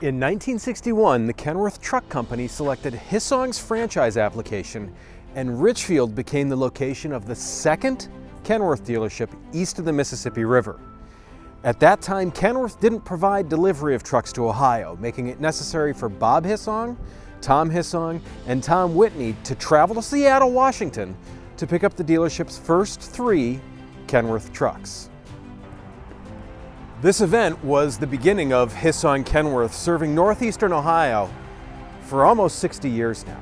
In 1961, the Kenworth Truck Company selected Hissong's franchise application, and Richfield became the location of the second Kenworth dealership east of the Mississippi River. At that time, Kenworth didn't provide delivery of trucks to Ohio, making it necessary for Bob Hissong, Tom Hissong, and Tom Whitney to travel to Seattle, Washington to pick up the dealership's first 3 Kenworth trucks. This event was the beginning of Hissong Kenworth, serving northeastern Ohio for almost 60 years now.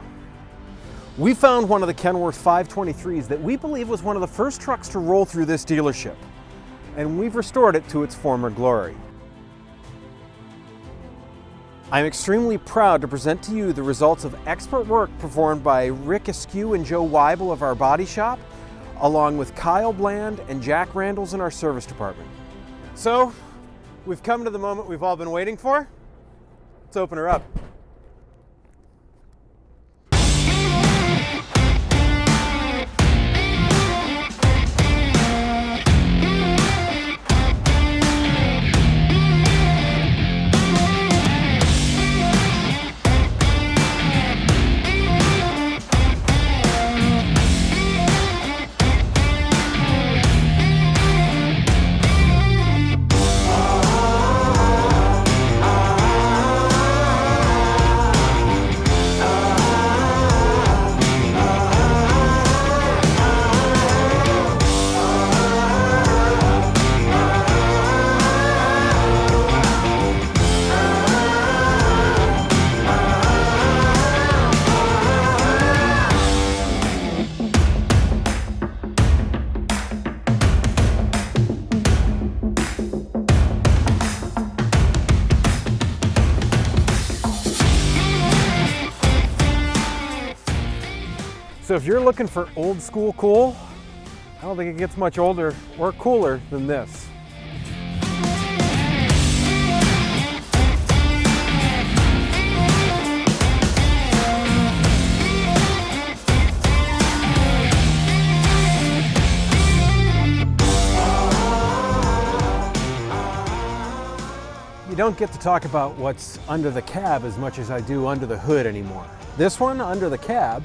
We found one of the Kenworth 523s that we believe was one of the first trucks to roll through this dealership, and we've restored it to its former glory. I'm extremely proud to present to you the results of expert work performed by Rick Askew and Joe Weibel of our body shop, along with Kyle Bland and Jack Randalls in our service department. So, we've come to the moment we've all been waiting for. Let's open her up. So if you're looking for old school cool, I don't think it gets much older or cooler than this. You don't get to talk about what's under the cab as much as I do under the hood anymore. This one, under the cab,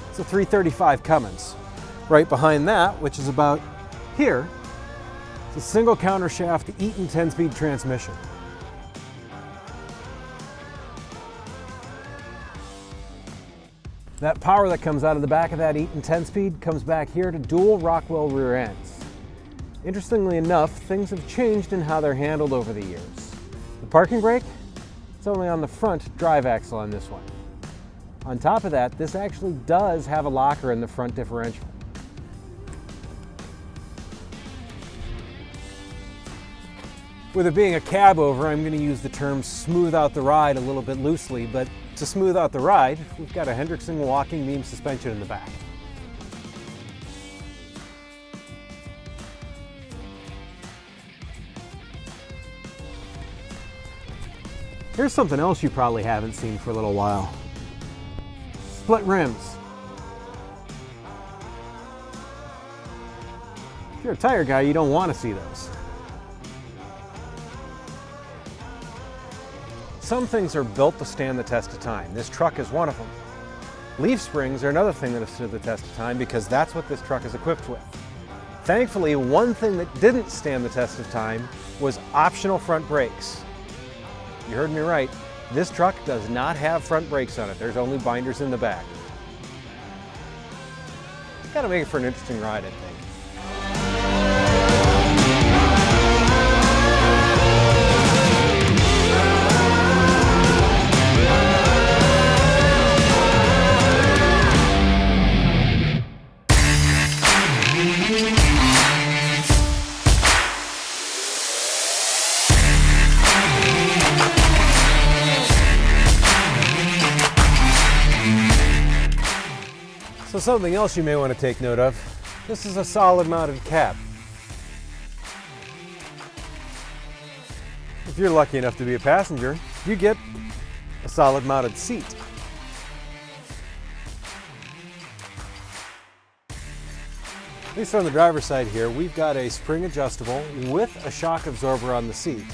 it's a 335 Cummins. Right behind that, which is about here, it's a single countershaft Eaton 10-speed transmission. That power that comes out of the back of that Eaton 10-speed comes back here to dual Rockwell rear ends. Interestingly enough, things have changed in how they're handled over the years. The parking brake, it's only on the front drive axle on this one. On top of that, this actually does have a locker in the front differential. With it being a Cabover, I'm going to use the term smooth out the ride a little bit loosely, but to smooth out the ride, we've got a Hendrickson walking beam suspension in the back. Here's something else you probably haven't seen for a little while. Split rims. If you're a tire guy, you don't want to see those. Some things are built to stand the test of time. This truck is one of them. Leaf springs are another thing that has stood the test of time because that's what this truck is equipped with. Thankfully, one thing that didn't stand the test of time was optional front brakes. You heard me right. This truck does not have front brakes on it. There's only binders in the back. Gotta make it for an interesting ride, I think. So something else you may want to take note of, this is a solid mounted cab. If you're lucky enough to be a passenger, you get a solid mounted seat. At least on the driver's side here, we've got a spring adjustable with a shock absorber on the seat.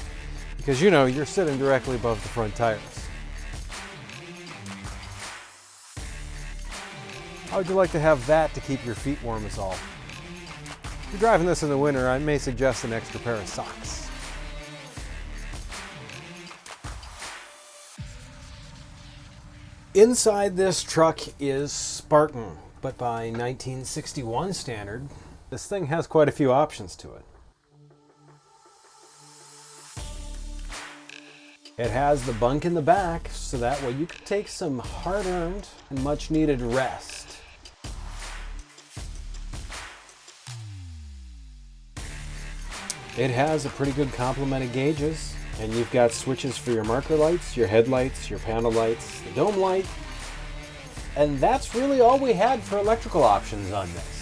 because you know you're sitting directly above the front tires. How would you like to have that to keep your feet warm as all? If you're driving this in the winter, I may suggest an extra pair of socks. Inside this truck is Spartan, but by 1961 standard, this thing has quite a few options to it. It has the bunk in the back, so that way you can take some hard-earned and much-needed rest. It has a pretty good complement of gauges, and you've got switches for your marker lights, your headlights, your panel lights, the dome light, and that's really all we had for electrical options on this.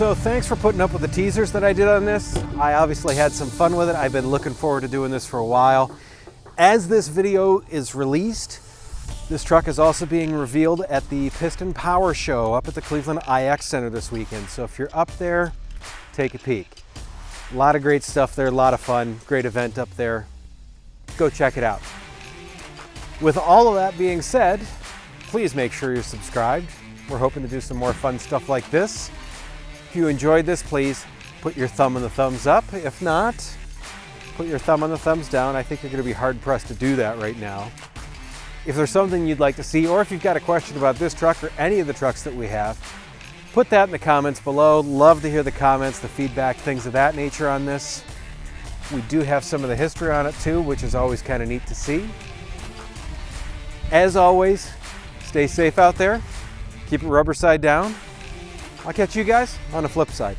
So thanks for putting up with the teasers that I did on this. I obviously had some fun with it. I've been looking forward to doing this for a while. As this video is released, this truck is also being revealed at the Piston Power Show up at the Cleveland IX Center this weekend. So if you're up there, take a peek. A lot of great stuff there, a lot of fun, great event up there. Go check it out. With all of that being said, please make sure you're subscribed. We're hoping to do some more fun stuff like this. If you enjoyed this, please put your thumb on the thumbs up. If not, put your thumb on the thumbs down. I think you're going to be hard pressed to do that right now. If there's something you'd like to see, or if you've got a question about this truck or any of the trucks that we have, put that in the comments below. Love to hear the comments, the feedback, things of that nature on this. We do have some of the history on it too, which is always kind of neat to see. As always, stay safe out there. Keep it rubber side down. I'll catch you guys on the flip side.